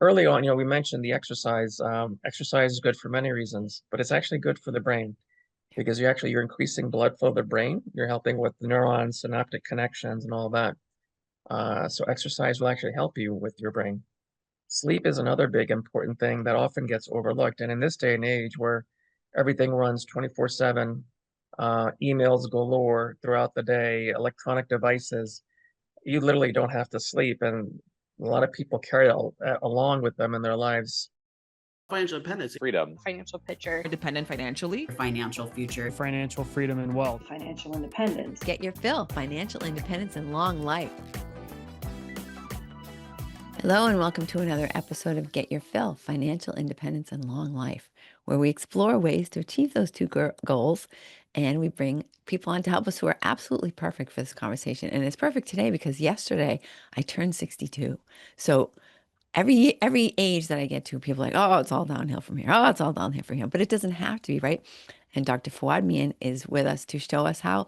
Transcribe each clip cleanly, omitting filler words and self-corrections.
early on, we mentioned the exercise. Exercise is good for many reasons, but it's actually good for the brain because you're increasing blood flow to the brain. You're helping with the neurons, synaptic connections, and all that. So exercise will actually help you with your brain. Sleep is another big important thing that often gets overlooked. And in this day and age where everything runs 24/7, emails galore throughout the day, electronic devices, you literally don't have to sleep. And a lot of people carry along with them in their lives. Financial independence, freedom, financial picture, independent financially, financial future, financial freedom and wealth, financial independence. Get your fill, financial independence and long life. Hello and welcome to another episode of Get Your Fill, Financial Independence and Long Life, where we explore ways to achieve those two goals, and we bring people on to help us who are absolutely perfect for this conversation. And it's perfect today because yesterday I turned 62. So every age that I get to, people are like, oh, it's all downhill from here. Oh, it's all downhill from here. But it doesn't have to be, right? And Dr. Fawad Mian is with us to show us how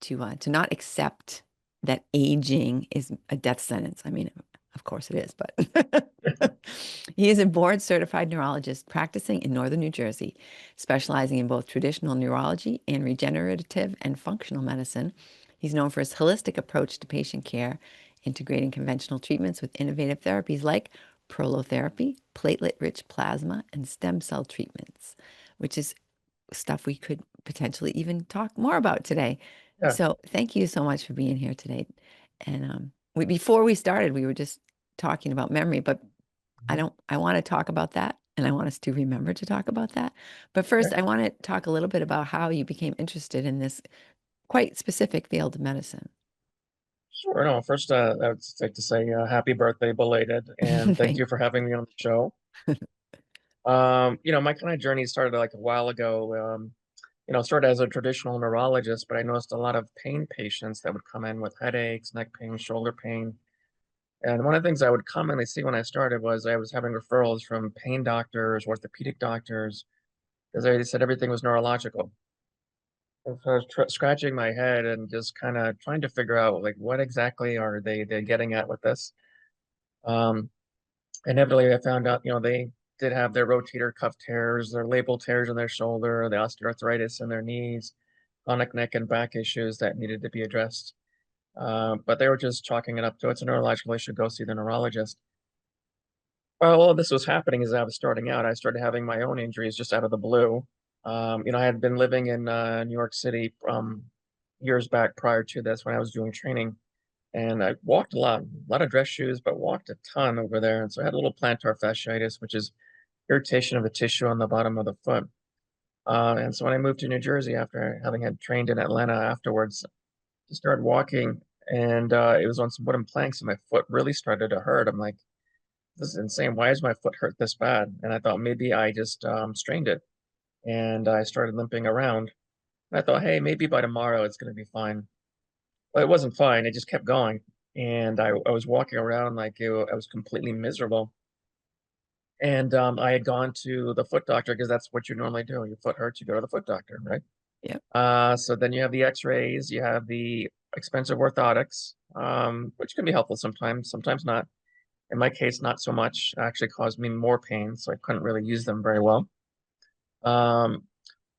to not accept that aging is a death sentence. I mean, of course it is, but he is a board-certified neurologist practicing in northern New Jersey, specializing in both traditional neurology and regenerative and functional medicine. He's known for his holistic approach to patient care, integrating conventional treatments with innovative therapies like prolotherapy, platelet-rich plasma, and stem cell treatments, which is stuff we could potentially even talk more about today. Yeah. So thank you so much for being here today. And before we started, we were just talking about memory, but I want to talk about that, and I want us to remember to talk about that. But first, I want to talk a little bit about how you became interested in this quite specific field of medicine. Sure. No, first, I would like to say happy birthday belated, and thank you for having me on the show. My kind of journey started like a while ago. Started as a traditional neurologist, but I noticed a lot of pain patients that would come in with headaches, neck pain, shoulder pain. And one of the things I would commonly see when I started was I was having referrals from pain doctors, orthopedic doctors, because they said everything was neurological. And so I was scratching my head and just kind of trying to figure out like what exactly are they getting at with this. Um, Inevitably, I found out, they did have their rotator cuff tears, their labral tears in their shoulder, the osteoarthritis in their knees, chronic neck and back issues that needed to be addressed. But they were just chalking it up to it's a neurological issue, go see the neurologist. Well, all this was happening as I was starting out. I started having my own injuries just out of the blue. I had been living in New York City years back prior to this when I was doing training. And I walked a lot of dress shoes, but walked a ton over there. And so I had a little plantar fasciitis, which is irritation of the tissue on the bottom of the foot. And so when I moved to New Jersey after having had trained in Atlanta afterwards, I started walking and it was on some wooden planks and my foot really started to hurt. I'm like, this is insane. Why is my foot hurt this bad? And I thought maybe I just strained it. And I started limping around. And I thought, hey, maybe by tomorrow it's going to be fine. Well, it wasn't fine. It just kept going. And I was walking around like I was completely miserable. And I had gone to the foot doctor because that's what you normally do. Your foot hurts, you go to the foot doctor, right? Yeah. So then you have the x-rays, you have the expensive orthotics, which can be helpful sometimes, sometimes not. In my case, not so much. It actually caused me more pain, so I couldn't really use them very well.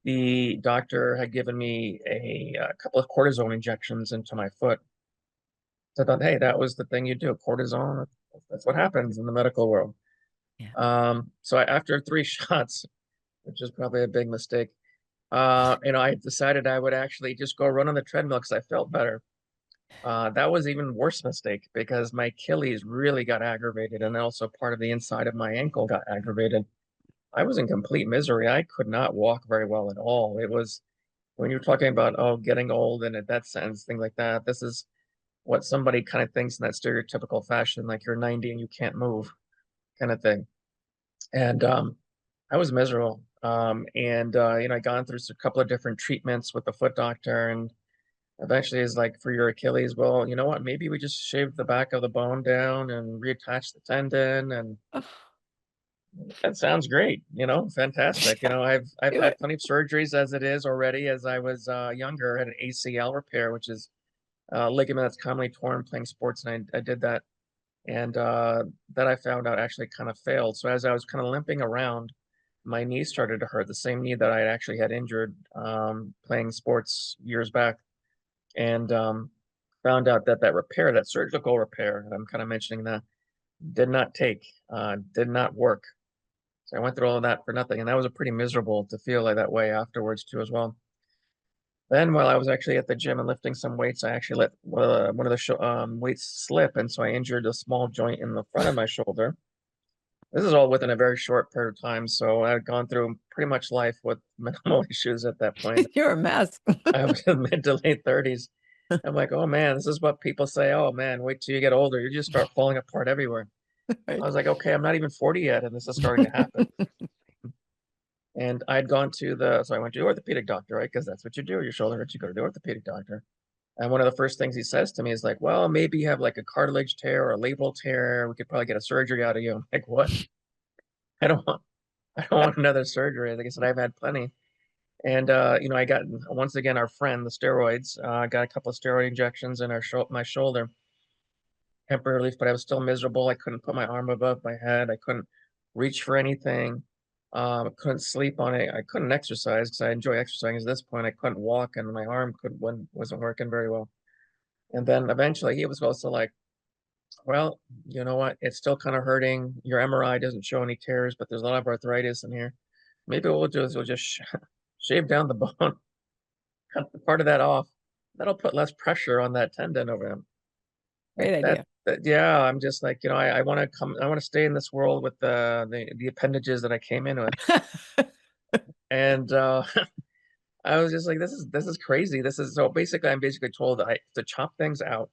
The doctor had given me a couple of cortisone injections into my foot. So I thought, hey, that was the thing you do, cortisone. That's what happens in the medical world. Yeah. So after 3 shots, which is probably a big mistake, I decided I would actually just go run on the treadmill because I felt better. That was even worse mistake because my Achilles really got aggravated and also part of the inside of my ankle got aggravated. I was in complete misery. I could not walk very well at all. It was when you're talking about, oh, getting old and a death sentence, things like that. This is what somebody kind of thinks in that stereotypical fashion, like you're 90 and you can't move kind of thing. And I was miserable. I gone through a couple of different treatments with the foot doctor and eventually is like for your Achilles, well, you know what? Maybe we just shave the back of the bone down and reattach the tendon, and that sounds great. Fantastic. I've had plenty of surgeries as it is already. As I was younger, I had an ACL repair, which is a ligament that's commonly torn playing sports, and I did that and that I found out actually kind of failed. So as I was kind of limping around, my knee started to hurt, the same knee that I actually had injured playing sports years back, and found out that that repair, that surgical repair, and I'm kind of mentioning that, did not work. So I went through all of that for nothing, and that was a pretty miserable to feel like that way afterwards too as well. Then while I was actually at the gym and lifting some weights, I actually let one of the weights slip, and so I injured a small joint in the front of my shoulder. This is all within a very short period of time, so I had gone through pretty much life with minimal issues at that point. You're a mess. I was in mid to late 30s. I'm like, oh man, this is what people say. Oh man, wait till you get older, you just start falling apart everywhere. I Right. was like, okay, I'm not even 40 yet, and this is starting to happen. And I'd gone to so I went to the orthopedic doctor, right? Because that's what you do. Your shoulder hurts, you go to the orthopedic doctor. And one of the first things he says to me is like, well, maybe you have like a cartilage tear or a labral tear. We could probably get a surgery out of you. I'm like, what? I don't want, I don't want another surgery. Like I said, I've had plenty. And I got once again our friend, the steroids. I got a couple of steroid injections in my shoulder, temporary relief, but I was still miserable. I couldn't put my arm above my head. I couldn't reach for anything. I couldn't sleep on it. I couldn't exercise because I enjoy exercising. At this point, I couldn't walk, and my arm wasn't working very well. And then eventually, he was also like, "Well, you know what? It's still kind of hurting. Your MRI doesn't show any tears, but there's a lot of arthritis in here. Maybe what we'll do is we'll just shave down the bone, cut the part of that off. That'll put less pressure on that tendon over him." Great idea. Yeah, I'm just like, I want to I want to stay in this world with the appendages that I came in with. And I was just like, this is crazy. This is so basically I'm basically told I have to chop things out,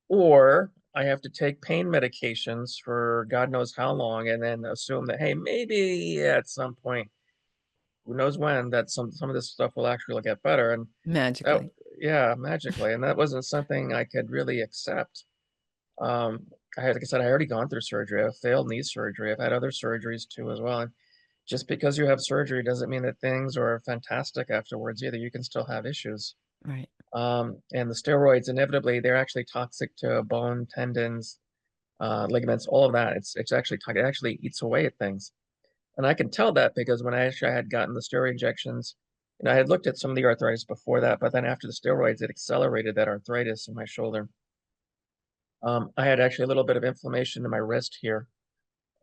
or I have to take pain medications for God knows how long, and then assume that, hey, maybe at some point, who knows when, that some of this stuff will actually get better. And that, Magically. yeah, magically. And that wasn't something I could really accept. Like I said, I already gone through surgery. I've failed knee surgery. I've had other surgeries too as well. And just because you have surgery doesn't mean that things are fantastic afterwards either. You can still have issues. Right. And the steroids, inevitably, they're actually toxic to bone, tendons, ligaments, all of that. It's actually it actually eats away at things. And I can tell that because when I had gotten the steroid injections, I had looked at some of the arthritis before that, but then after the steroids, it accelerated that arthritis in my shoulder. I had actually a little bit of inflammation in my wrist here,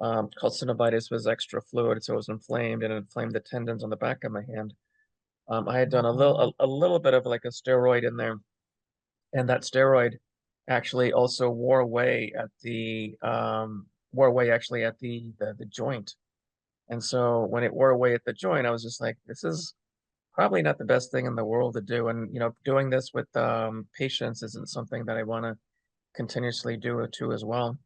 called synovitis, was extra fluid, so it was inflamed and it inflamed the tendons on the back of my hand. I had done a little bit of like a steroid in there, and that steroid actually also wore away actually at the joint. And so when it wore away at the joint, I was just like, this is probably not the best thing in the world to do. And doing this with patients isn't something that I want to continuously do it too as well.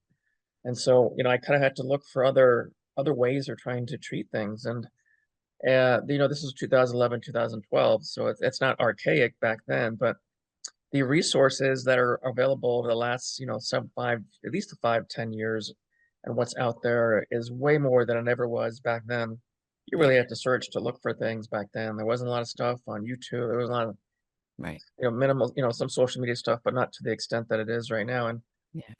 And so, I kind of had to look for other ways of trying to treat things. And this is 2011, 2012, so it's not archaic back then, but the resources that are available over the last, some at least 5, 10 years, and what's out there is way more than it ever was back then. You really Yeah. had to search to look for things back then. There wasn't a lot of stuff on YouTube. There was a lot of, Right. minimal, some social media stuff, but not to the extent that it is right now. And Yeah.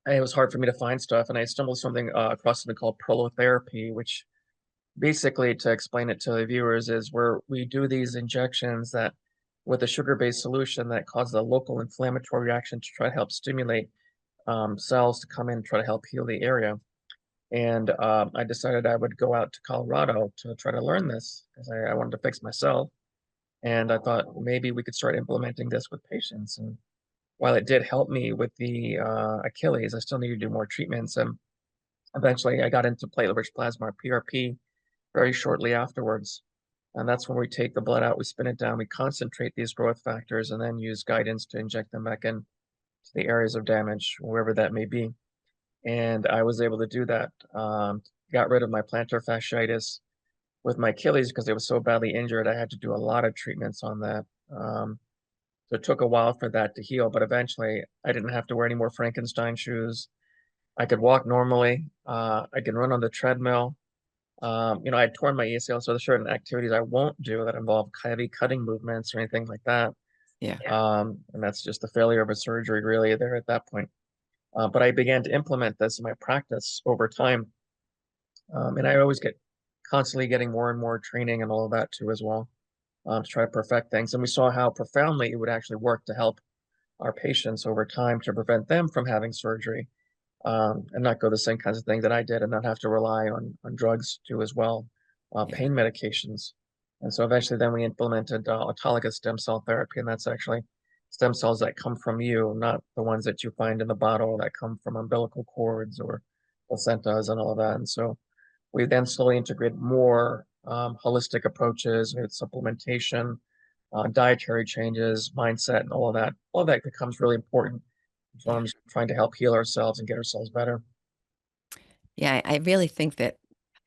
it was hard for me to find stuff, and I stumbled something across something called prolotherapy, which basically, to explain it to the viewers, is where we do these injections that with a sugar-based solution that causes a local inflammatory reaction to try to help stimulate cells to come in and try to help heal the area. And I decided I would go out to Colorado to try to learn this because I wanted to fix myself. And I thought maybe we could start implementing this with patients. And while it did help me with the Achilles, I still needed to do more treatments. And eventually I got into platelet-rich plasma, or PRP, very shortly afterwards. And that's when we take the blood out, we spin it down, we concentrate these growth factors, and then use guidance to inject them back in to the areas of damage, wherever that may be. And I was able to do that. Got rid of my plantar fasciitis with my Achilles because it was so badly injured. I had to do a lot of treatments on that. So it took a while for that to heal, but eventually I didn't have to wear any more Frankenstein shoes. I could walk normally. I can run on the treadmill. I had torn my ACL, so there's certain activities I won't do that involve heavy cutting movements or anything like that. Yeah. And that's just the failure of a surgery, really, there at that point. But I began to implement this in my practice over time. And I always get constantly getting more and more training and all of that too as well, to try to perfect things. And we saw how profoundly it would actually work to help our patients over time to prevent them from having surgery, and not go the same kinds of things that I did and not have to rely on drugs too as well, Yeah. pain medications. And so eventually then we implemented autologous stem cell therapy, and that's actually stem cells that come from you, not the ones that you find in the bottle that come from umbilical cords or placentas and all of that. And so we then slowly integrate more holistic approaches with supplementation, dietary changes, mindset, and all of that. All of that becomes really important in Yeah. terms of trying to help heal ourselves and get ourselves better. Yeah, I really think that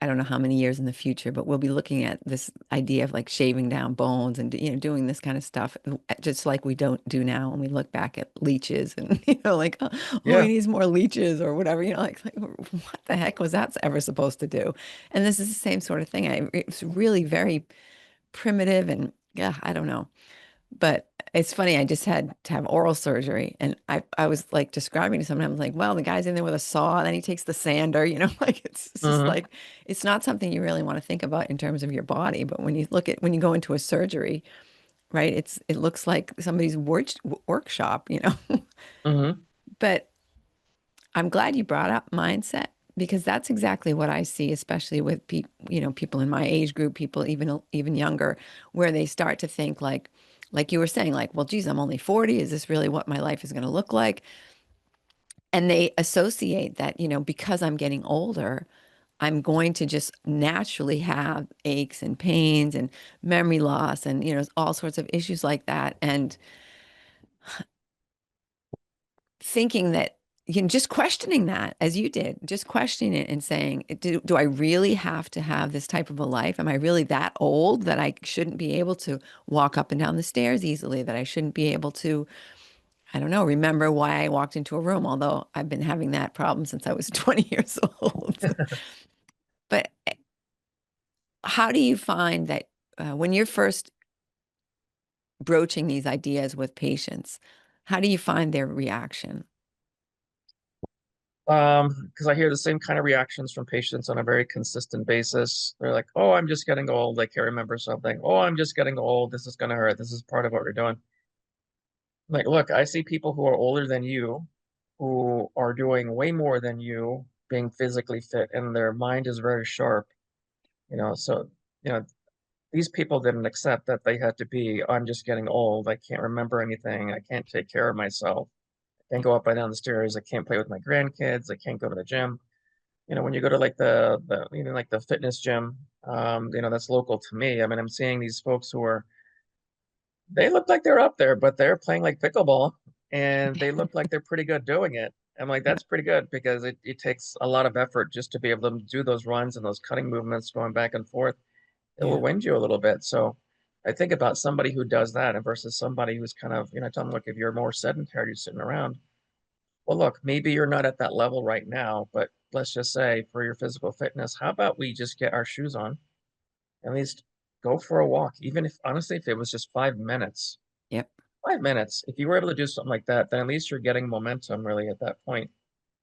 I don't know how many years in the future, but we'll be looking at this idea of like shaving down bones and doing this kind of stuff, just like we don't do now when we look back at leeches and like oh he Yeah. needs more leeches or whatever, like what the heck was that ever supposed to do? And this is the same sort of thing. It's really very primitive and yeah, I don't know. But it's funny, I just had to have oral surgery and I was like describing to someone, I was like, well, the guy's in there with a saw, and then he takes the sander, like it's just Hmm. like it's not something you really want to think about in terms of your body. But when you go into a surgery, right, it looks like somebody's workshop. Hmm. But I'm glad you brought up mindset because that's exactly what I see, especially with people in my age group, people even younger, where they start to think like you were saying, like, well, geez, I'm only 40. Is this really what my life is going to look like? And they associate that, because I'm getting older, I'm going to just naturally have aches and pains and memory loss and, all sorts of issues like that. And thinking that just questioning that as you did, just questioning it and saying, do I really have to have this type of a life? Am I really that old that I shouldn't be able to walk up and down the stairs easily, that I shouldn't be able to, I don't know, remember why I walked into a room, although I've been having that problem since I was 20 years old. But how do you find that when you're first broaching these ideas with patients, how do you find their reaction? Because I hear the same kind of reactions from patients on a very consistent basis. They're like, "Oh, I'm just getting old. I can't remember something. Oh, I'm just getting old. This is gonna hurt. This is part of what we're doing." Like, look, I see people who are older than you, who are doing way more than you, being physically fit, and their mind is very sharp. So you know, these people didn't accept that they had to be, I'm just getting old. I can't remember anything. I can't take care of myself. I can't go up and down the stairs. I can't play with my grandkids. I can't go to the gym. When you go to like the even like the fitness gym, that's local to me. I mean, I'm seeing these folks who are, they look like they're up there, but they're playing like pickleball and they look like they're pretty good doing it. I'm like, Yeah, that's pretty good because it takes a lot of effort just to be able to do those runs and those cutting movements going back and forth. It will yeah, wind you a little bit. So I think about somebody who does that and versus somebody who's kind of, tell them, look, if you're more sedentary, you're sitting around. Well, look, maybe you're not at that level right now, but let's just say for your physical fitness, how about we just get our shoes on, at least go for a walk, even if honestly, if it was just 5 minutes, yep, 5 minutes, if you were able to do something like that, then at least you're getting momentum really at that point.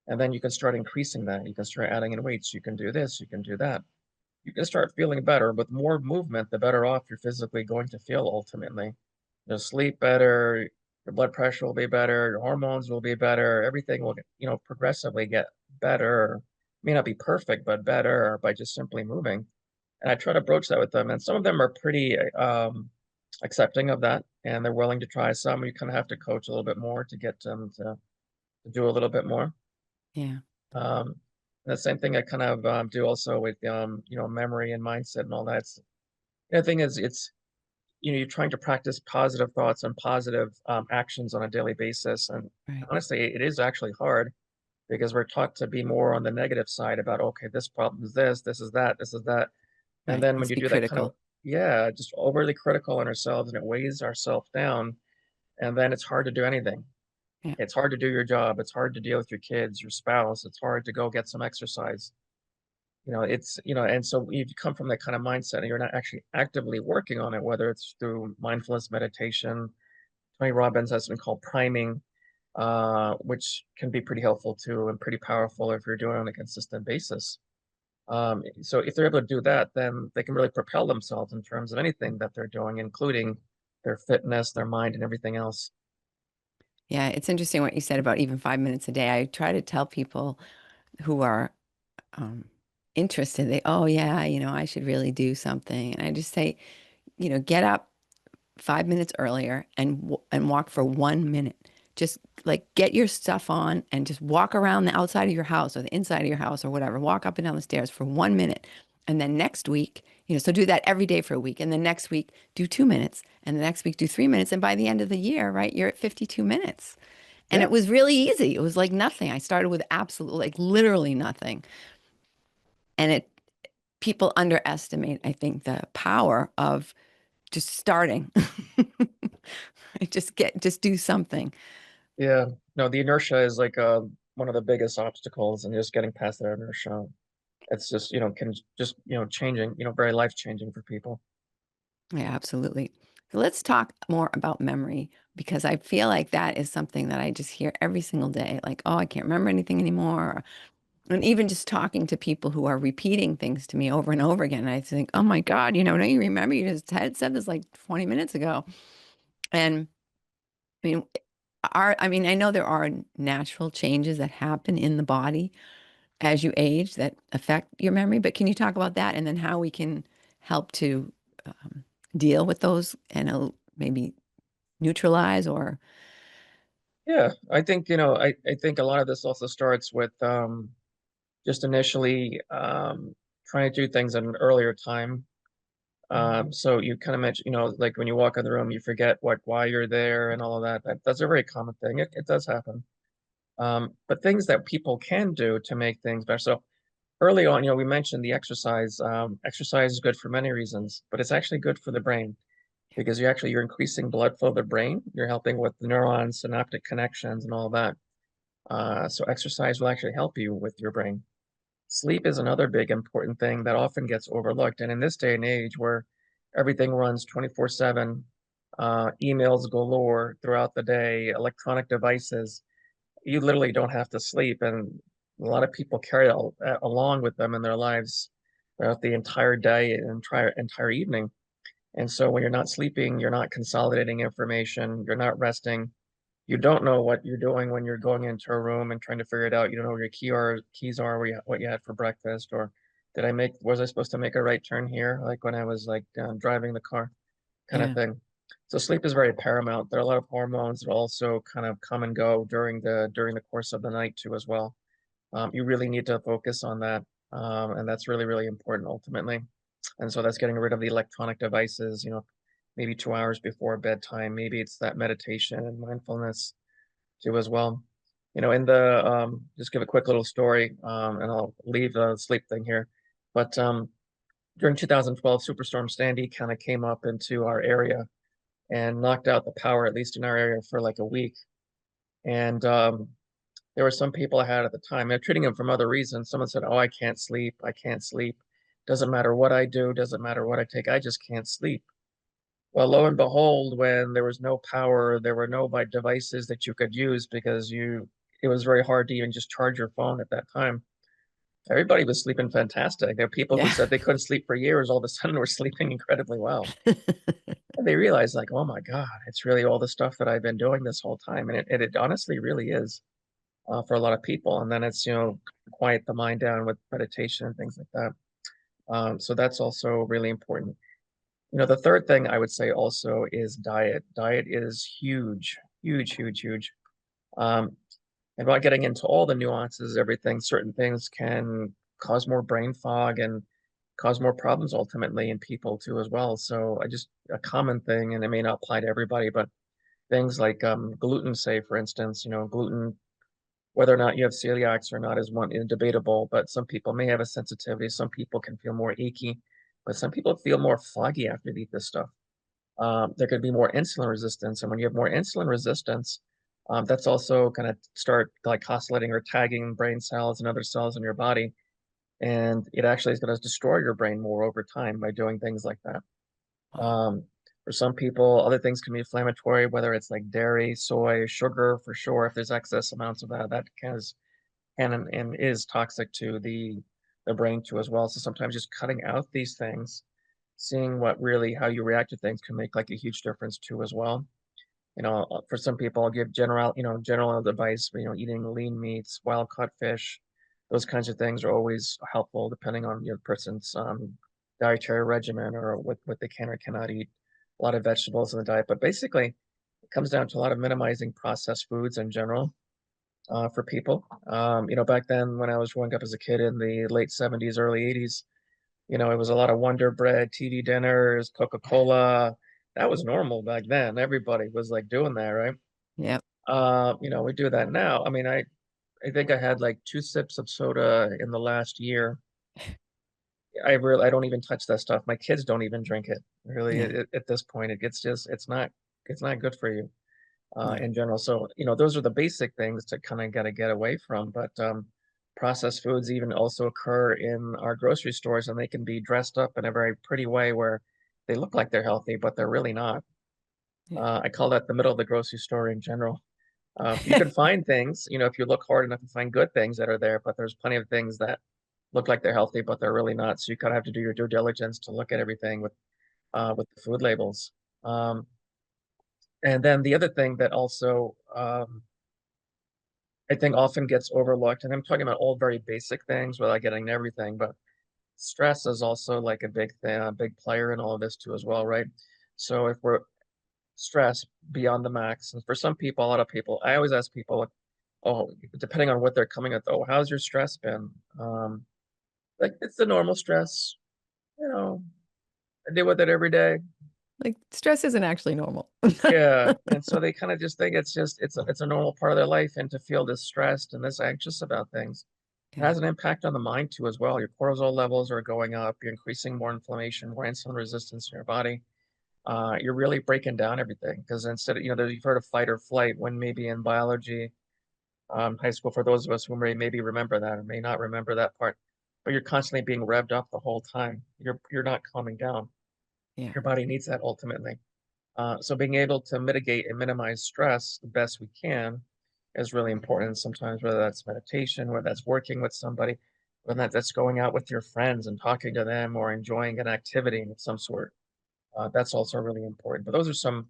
And then you can start increasing that. You can start adding in weights. You can do this, you can do that. You can start feeling better. With more movement, the better off you're physically going to feel ultimately. You'll sleep better, your blood pressure will be better, your hormones will be better, everything will, progressively get better. May not be perfect, but better by just simply moving. And I try to broach that with them. And some of them are pretty accepting of that, and they're willing to try some. You kind of have to coach a little bit more to get them to do a little bit more. yeah, Um, the same thing I kind of do also with memory and mindset and all that. The thing is, it's you're trying to practice positive thoughts and positive actions on a daily basis. And right, honestly, it is actually hard because we're taught to be more on the negative side about, okay, this problem is this, this is that, this is that. And right. then when Let's you be do that kind of, critical. yeah, just overly critical on ourselves and it weighs ourselves down. And then it's hard to do anything. Yeah, It's hard to do your job. It's hard to deal with your kids, your spouse. It's hard to go get some exercise. And so if you come from that kind of mindset and you're not actually actively working on it, whether it's through mindfulness meditation, Tony Robbins has something called priming. which can be pretty helpful too and pretty powerful if you're doing it on a consistent basis. So if they're able to do that, then they can really propel themselves in terms of anything that they're doing, including their fitness, their mind, and everything else. Yeah, it's interesting what you said about even 5 minutes a day. I try to tell people who are um, interested, oh yeah, I should really do something. And I just say, get up 5 minutes earlier and walk for 1 minute. Just like get your stuff on and just walk around the outside of your house or the inside of your house or whatever. Walk up and down the stairs for 1 minute. And then next week, so do that every day for a week. And then next week, do 2 minutes. And the next week, do 3 minutes. And by the end of the year, right, you're at 52 minutes. And Yeah, it was really easy. It was like nothing. I started with absolutely, like literally nothing. And people underestimate, I think, the power of just starting. Just do something. yeah. No, the inertia is like one of the biggest obstacles, and just getting past that inertia. It's just, can just, changing, very life changing for people. Yeah, absolutely. So let's talk more about memory because I feel like that is something that I just hear every single day. Like, oh, I can't remember anything anymore. And even just talking to people who are repeating things to me over and over again, I think, oh my God, don't you remember? You just had said this like 20 minutes ago. And I mean, I know there are natural changes that happen in the body as you age that affect your memory, but can you talk about that and then how we can help to um, deal with those and maybe neutralize or Yeah, I think, I think a lot of this also starts with just initially trying to do things at an earlier time. So you kind of mentioned, like when you walk in the room, you forget why you're there and all of that. That's a very common thing. It does happen. But things that people can do to make things better. So early on, we mentioned the exercise. Exercise is good for many reasons, but it's actually good for the brain because you're increasing blood flow to the brain. You're helping with the neurons, synaptic connections, and all of that. So exercise will actually help you with your brain. Sleep is another big important thing that often gets overlooked. And in this day and age where everything runs 24/7, emails galore throughout the day, electronic devices, you literally don't have to sleep. And a lot of people carry along with them in their lives throughout the entire day and entire evening. And so when you're not sleeping, you're not consolidating information, you're not resting, you don't know what you're doing when you're going into a room and trying to figure it out. You don't know where your keys are, what you had for breakfast, or was I supposed to make a right turn here? Like when I was like driving the car, kind of yeah, thing. So sleep is very paramount. There are a lot of hormones that also kind of come and go during the course of the night too, as well. You really need to focus on that, and that's really, really important ultimately. And so that's getting rid of the electronic devices, maybe 2 hours before bedtime. Maybe it's that meditation and mindfulness too as well. In the just give a quick little story, and I'll leave the sleep thing here. But during 2012, Superstorm Sandy kind of came up into our area and knocked out the power, at least in our area, for like a week. And there were some people I had at the time. They're treating them from other reasons. Someone said, "Oh, I can't sleep. I can't sleep. Doesn't matter what I do. Doesn't matter what I take. I just can't sleep." Well, lo and behold, when there was no power, there were no devices that you could use because it was very hard to even just charge your phone at that time. Everybody was sleeping fantastic. There are people who yeah. said they couldn't sleep for years, all of a sudden were sleeping incredibly well. And they realized like, oh my God, it's really all the stuff that I've been doing this whole time. And it honestly really is for a lot of people. And then it's, quiet the mind down with meditation and things like that. So that's also really important. The third thing I would say also is diet. Diet is huge, huge, huge, huge. Um, and without getting into all the nuances, everything, certain things can cause more brain fog and cause more problems ultimately in people too as well. So a common thing, and it may not apply to everybody, but things like gluten, say for instance, gluten, whether or not you have celiacs or not is debatable, but some people may have a sensitivity. Some people can feel more achy, but some people feel more foggy after they eat this stuff. There could be more insulin resistance. And when you have more insulin resistance, that's also going to start glycosylating or tagging brain cells and other cells in your body. And it actually is going to destroy your brain more over time by doing things like that. Wow. Um, For some people, other things can be inflammatory, whether it's like dairy, soy, sugar, for sure. If there's excess amounts of that, that can and is toxic to the brain too as well. So sometimes just cutting out these things, seeing what really how you react to things can make like a huge difference too as well. For some people, I'll give general advice, eating lean meats, wild caught fish, those kinds of things are always helpful depending on your person's dietary regimen or what they can or cannot eat. A lot of vegetables in the diet, but basically it comes down to a lot of minimizing processed foods in general for people. Back then when I was growing up as a kid in the late 70s, early 80s, it was a lot of Wonder Bread, TV dinners, Coca-Cola. That was normal back then. Everybody was like doing that, right? Yep. We do that now. I mean, I think I had like 2 sips of soda in the last year. I don't even touch that stuff. My kids don't even drink it. Really, Yeah. at this point, it's not good for you Yeah. in general. So, those are the basic things to kind of gotta get away from. But processed foods even also occur in our grocery stores, and they can be dressed up in a very pretty way where they look like they're healthy, but they're really not. Yeah. I call that the middle of the grocery store in general. You can find things, if you look hard enough to find good things that are there, but there's plenty of things that look like they're healthy, but they're really not. So you kind of have to do your due diligence to look at everything with the food labels. Um, and then the other thing that also I think often gets overlooked, and I'm talking about all very basic things without getting into everything, but stress is also like a big thing, a big player in all of this too as well, right? So if we're stressed beyond the max, and for some people, a lot of people, I always ask people, like, oh, depending on what they're coming at, oh, how's your stress been? Like it's the normal stress, you know, I deal with it every day. Like stress isn't actually normal. Yeah. And so they kind of just think it's a normal part of their life, and to feel this stressed and this anxious about things. It Yeah. has an impact on the mind too as well. Your cortisol levels are going up, you're increasing more inflammation, more insulin resistance in your body. You're really breaking down everything because instead of, you've heard of fight or flight when maybe in biology, high school, for those of us who may maybe remember that or may not remember that part, but you're constantly being revved up the whole time. You're not calming down. Yeah. Your body needs that ultimately. So being able to mitigate and minimize stress the best we can is really important. Sometimes whether that's meditation, whether that's working with somebody, whether that's going out with your friends and talking to them or enjoying an activity of some sort, that's also really important. But those are some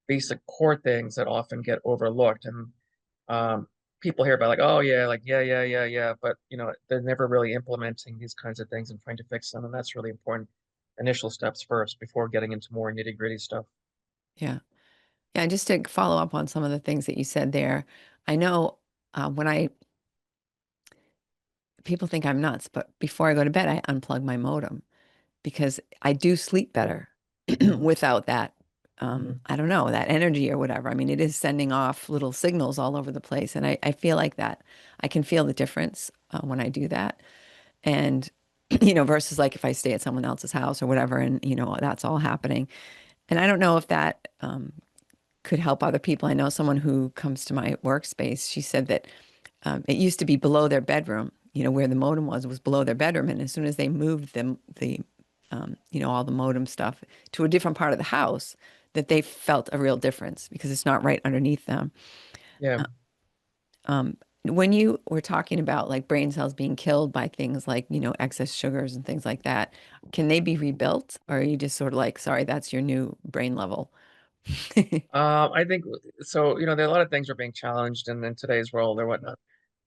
basic core things that often get overlooked. And people hear about like, oh yeah, like yeah, but they're never really implementing these kinds of things and trying to fix them. And that's really important. Initial steps first before getting into more nitty-gritty stuff. Yeah. Yeah. Just to follow up on some of the things that you said there, I know when people think I'm nuts, but before I go to bed, I unplug my modem because I do sleep better Mm, without that. mhm. I don't know, that energy or whatever. I mean, it is sending off little signals all over the place. And I feel like that. I can feel the difference when I do that. And, versus like if I stay at someone else's house or whatever, and, that's all happening. And I don't know if that could help other people. I know someone who comes to my workspace. She said that it used to be below their bedroom, where the modem was below their bedroom. And as soon as they moved all the modem stuff to a different part of the house, that they felt a real difference because it's not right underneath them. Yeah. When you were talking about like brain cells being killed by things like, excess sugars and things like that, can they be rebuilt? Or are you just sort of like, sorry, that's your new brain level? I think so. There are a lot of things are being challenged in today's world or whatnot.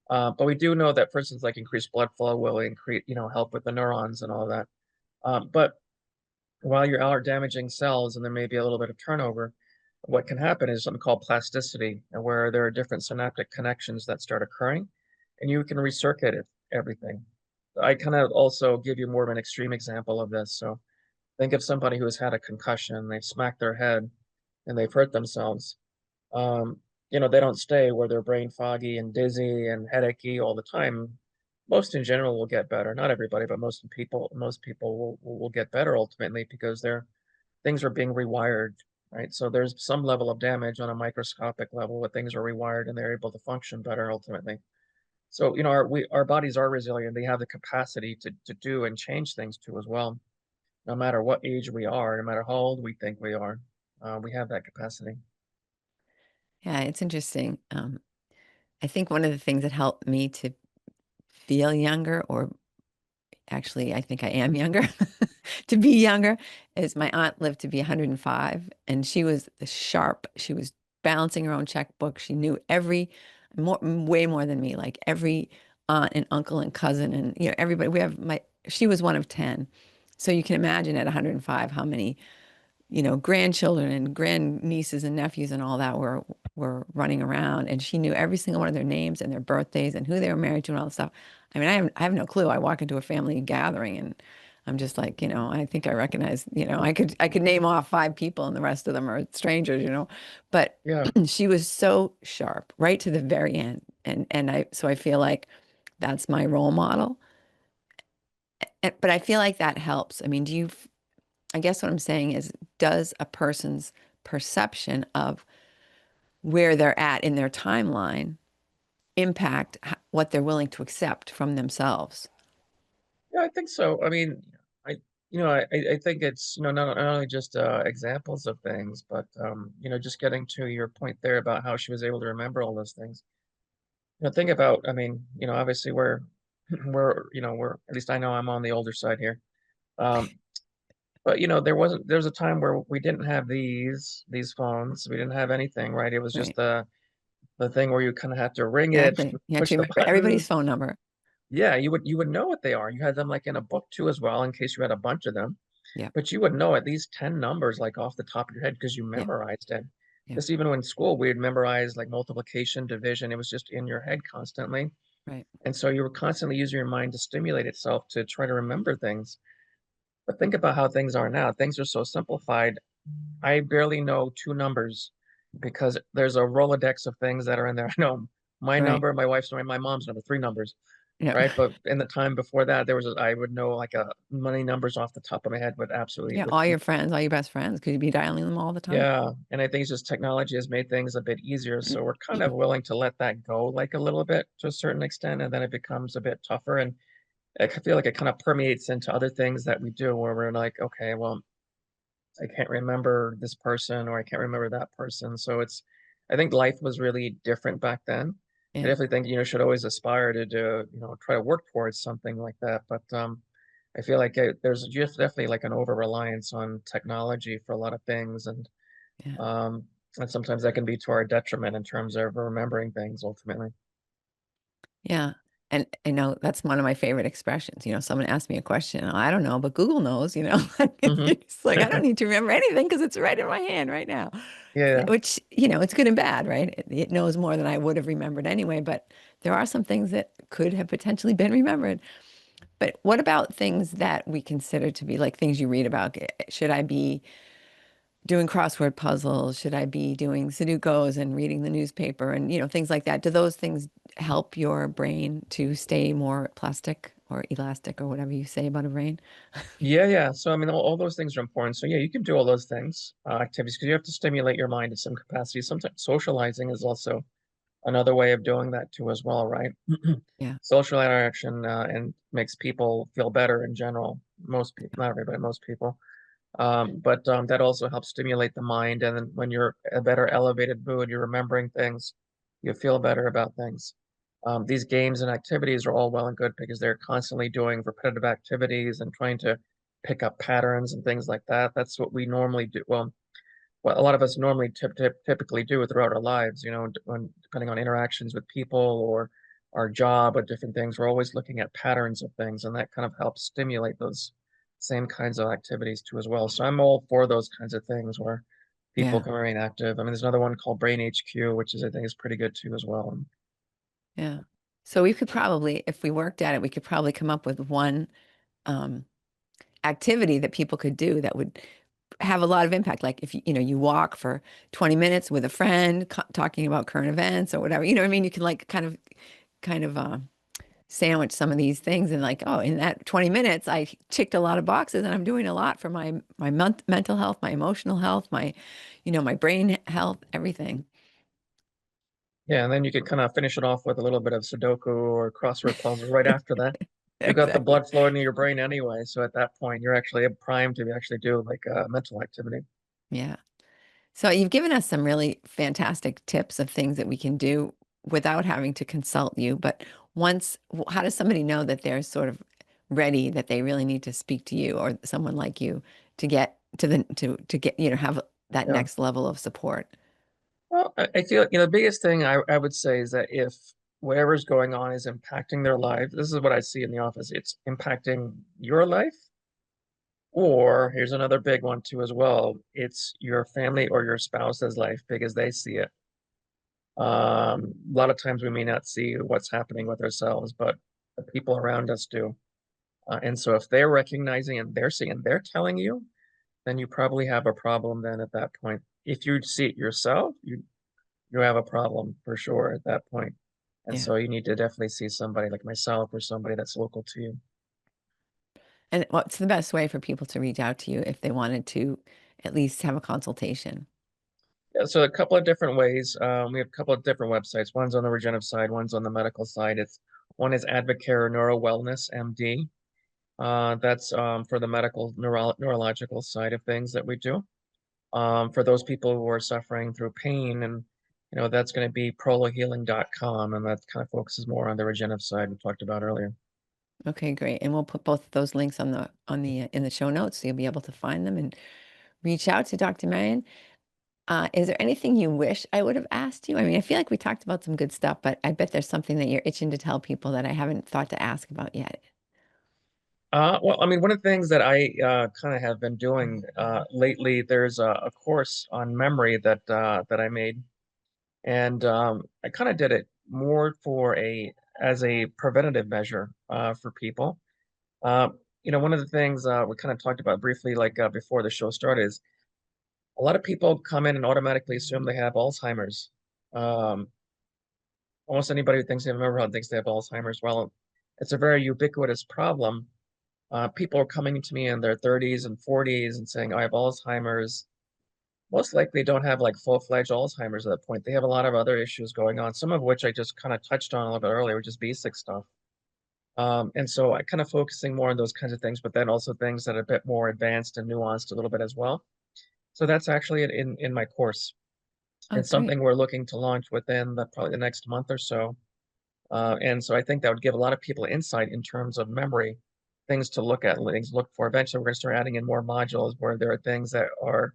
But we do know that, for instance, like increased blood flow will increase, help with the neurons and all of that. But while you are damaging cells and there may be a little bit of turnover, what can happen is something called plasticity, where there are different synaptic connections that start occurring, and you can recircuit everything. I kind of also give you more of an extreme example of this. So think of somebody who has had a concussion, they've smacked their head, and they've hurt themselves. Um, they don't stay where they're brain foggy and dizzy and headachy all the time. Most in general will get better. Not everybody, but most people will get better ultimately because things are being rewired, right? So there's some level of damage on a microscopic level where things are rewired and they're able to function better ultimately. So, our bodies are resilient. They have the capacity to do and change things too as well, no matter what age we are, no matter how old we think we are. we have that capacity. Yeah, it's interesting. I think one of the things that helped me to feel younger, or actually, I think I am younger, to be younger, is my aunt lived to be 105, and she was sharp. She was balancing her own checkbook. She knew way more than me, like every aunt and uncle and cousin, and everybody. She was one of 10. So you can imagine at 105 how many grandchildren and grandnieces and nephews and all that were running around, and she knew every single one of their names and their birthdays and who they were married to and all that stuff. I mean, I have no clue. I walk into a family gathering and I'm just like, I think I recognize, I could name off 5 people and the rest of them are strangers. But Yeah, she was so sharp right to the very end. So I feel like that's my role model. But I feel like that helps. I mean, I guess what I'm saying is, does a person's perception of where they're at in their timeline impact what they're willing to accept from themselves? yeah, I think so. I mean, I I think it's not only just examples of things, but just getting to your point there about how she was able to remember all those things. Think about, I mean, obviously we're we're, at least I know I'm on the older side here. Um, but there was a time where we didn't have these phones. We didn't have anything, right? It was just Right. the thing where you kind of had to ring it, Exactly. You have push to the remember everybody's button. phone number. Yeah, you would know what they are. You had them like in a book too as well, in case you had a bunch of them. Yep. But you would know at least 10 numbers like off the top of your head because you Yep. memorized it. Yep. Just even when in school, we'd memorize like multiplication, division. It was just in your head constantly. Right. And so you were constantly using your mind to stimulate itself to try to remember things. But think about how things are now. Things are so simplified. I barely know 2 numbers because there's a Rolodex of things that are in there. I know my Right. number, my wife's number, my mom's number, 3 numbers, Yep. right? But in the time before that, I would know like many numbers off the top of my head with absolutely Yeah. with All your friends, all your best friends, could you be dialing them all the time? yeah. And I think it's just technology has made things a bit easier. So we're kind of willing to let that go like a little bit to a certain extent, and then it becomes a bit tougher. And I feel like it kind of permeates into other things that we do where we're like, okay, well, I can't remember this person or I can't remember that person. So I think life was really different back then. I Yeah. definitely think, should always aspire to do, try to work towards something like that. But I feel like there's just definitely like an over reliance on technology for a lot of things. Yeah. Um, and sometimes that can be to our detriment in terms of remembering things ultimately. Yeah. And I know that's one of my favorite expressions. Someone asked me a question. I don't know, but Google knows. Hmm. It's like, I don't need to remember anything because it's right in my hand right now. Yeah. Which, it's good and bad, right? It knows more than I would have remembered anyway, but there are some things that could have potentially been remembered. But what about things that we consider to be like things you read about? Should I be doing crossword puzzles? Should I be doing Sudokus and reading the newspaper and, things like that? Do those things help your brain to stay more plastic or elastic or whatever you say about a brain? Yeah, yeah. So I mean, all those things are important. So yeah, you can do all those things, activities, because you have to stimulate your mind in some capacity. Sometimes socializing is also another way of doing that too, as well, right? Yeah. Social interaction and makes people feel better in general. Most people, not everybody, most people. But that also helps stimulate the mind. And then when you're a better elevated mood, you're remembering things, you feel better about things. These games and activities are all well and good because they're constantly doing repetitive activities and trying to pick up patterns and things like that. That's what we normally do. Well, what a lot of us normally typically do throughout our lives, depending on interactions with people or our job or different things, we're always looking at patterns of things, and that kind of helps stimulate those same kinds of activities too as well. So I'm all for those kinds of things where people Yeah. can remain active. I mean, there's another one called Brain HQ, which is I think is pretty good too as well. Yeah. So we could probably, if we worked at it, we could probably come up with one um, activity that people could do that would have a lot of impact. Like if you walk for 20 minutes with a friend talking about current events or whatever, what I mean? You can like kind of sandwich some of these things and like, oh, in that 20 minutes, I ticked a lot of boxes and I'm doing a lot for my mental health, my emotional health, my brain health, everything. Yeah, and then you could kind of finish it off with a little bit of Sudoku or crossword puzzle right after that. You got the Exactly. blood flowing to your brain anyway, so at that point you're actually primed to actually do like a mental activity. Yeah. So you've given us some really fantastic tips of things that we can do without having to consult you. But how does somebody know that they're sort of ready, that they really need to speak to you or someone like you to get to get, have that Yeah. next level of support? Well, I feel, the biggest thing I would say is that if whatever's going on is impacting their life, this is what I see in the office. It's impacting your life, or here's another big one too as well. It's your family or your spouse's life because they see it. A lot of times we may not see what's happening with ourselves, but the people around us do. And so if they're recognizing and they're seeing and they're telling you, then you probably have a problem then at that point. If you see it yourself, you have a problem for sure at that point. And Yeah. so you need to definitely see somebody like myself or somebody that's local to you. And what's the best way for people to reach out to you if they wanted to at least have a consultation? Yeah, so a couple of different ways. We have a couple of different websites. One's on the regenerative side, one's on the medical side. It's one is Advocare Neuro Wellness MD. That's for the medical neurological side of things that we do. For those people who are suffering through pain, and that's going to be prolohealing.com, and that kind of focuses more on the regenerative side we talked about earlier. Okay, great. And we'll put both of those links on the in the show notes so you'll be able to find them and reach out to Dr. Marion. Is there anything you wish I would have asked you? I mean, I feel like we talked about some good stuff, but I bet there's something that you're itching to tell people that I haven't thought to ask about yet. Well, I mean, one of the things that I kind of have been doing lately, there's a course on memory that I made, and I kind of did it more for a as a preventative measure for people. Uh, One of the things we kind of talked about briefly, like before the show started, is a lot of people come in and automatically assume they have Alzheimer's. Um, Almost anybody who thinks they have a memory problem thinks they have Alzheimer's. Well, it's a very ubiquitous problem. People are coming to me in their 30s and 40s and saying, I have Alzheimer's. Most likely don't have like full-fledged Alzheimer's at that point. They have a lot of other issues going on, some of which I just kind of touched on a little bit earlier, which is basic stuff. And so I kind of focusing more on those kinds of things, but then also things that are a bit more advanced and nuanced a little bit as well. So that's actually in my course. Oh, It's great. something we're looking to launch within probably the next month or so. And so I think that would give a lot of people insight in terms of memory, things to look at, things to look for. Eventually, we're going to start adding in more modules where there are things that are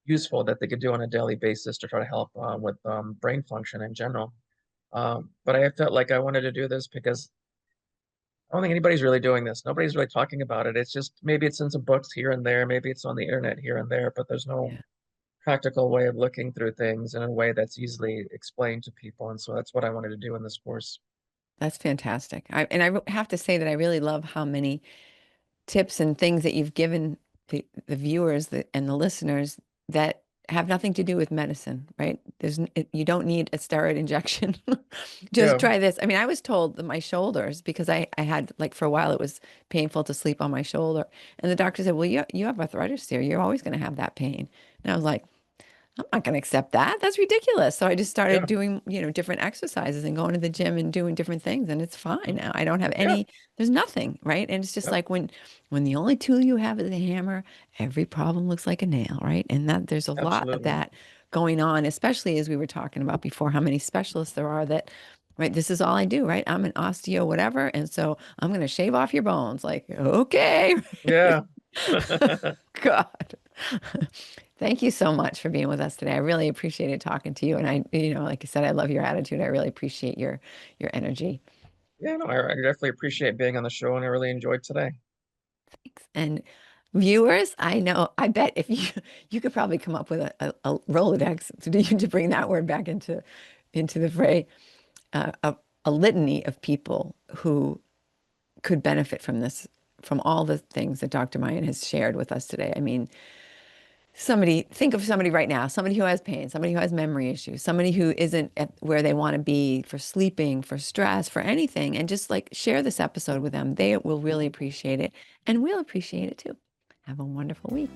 useful that they could do on a daily basis to try to help with brain function in general. But I felt like I wanted to do this because I don't think anybody's really doing this. Nobody's really talking about it. It's just maybe it's in some books here and there, maybe it's on the internet here and there, but there's no Yeah, practical way of looking through things in a way that's easily explained to people. And so that's what I wanted to do in this course. that's fantastic. And I have to say that I really love how many tips and things that you've given the viewers and the listeners that have nothing to do with medicine, right? You don't need a steroid injection. Just Yeah, try this. I mean, I was told that my shoulders, because I had like for a while it was painful to sleep on my shoulder. And the doctor said, well, you have arthritis here. You're always going to have that pain. And I was like, I'm not going to accept that. That's ridiculous. So I just started yeah, doing, different exercises and going to the gym and doing different things, and it's fine mhm, now. I don't have yeah, there's nothing, right? And it's just yep, like when the only tool you have is a hammer, every problem looks like a nail, right? And that there's a lot of absolutely. that going on, especially as we were talking about before, how many specialists there are that, right? This is all I do, right? I'm an osteo, whatever. And so I'm going to shave off your bones. Like, okay. Yeah. God. Thank you so much for being with us today. I really appreciated talking to you. And like I said, I love your attitude. I really appreciate your energy. Yeah, no, I definitely appreciate being on the show and I really enjoyed today. Thanks. And viewers, I bet if you could probably come up with a Rolodex to bring that word back into the fray, a litany of people who could benefit from this, from all the things that Dr. Mayan has shared with us today. I mean, think of somebody right now, somebody who has pain, somebody who has memory issues, somebody who isn't at where they want to be for sleeping, for stress, for anything, and just like share this episode with them. They will really appreciate it, and we'll appreciate it too. Have a wonderful week.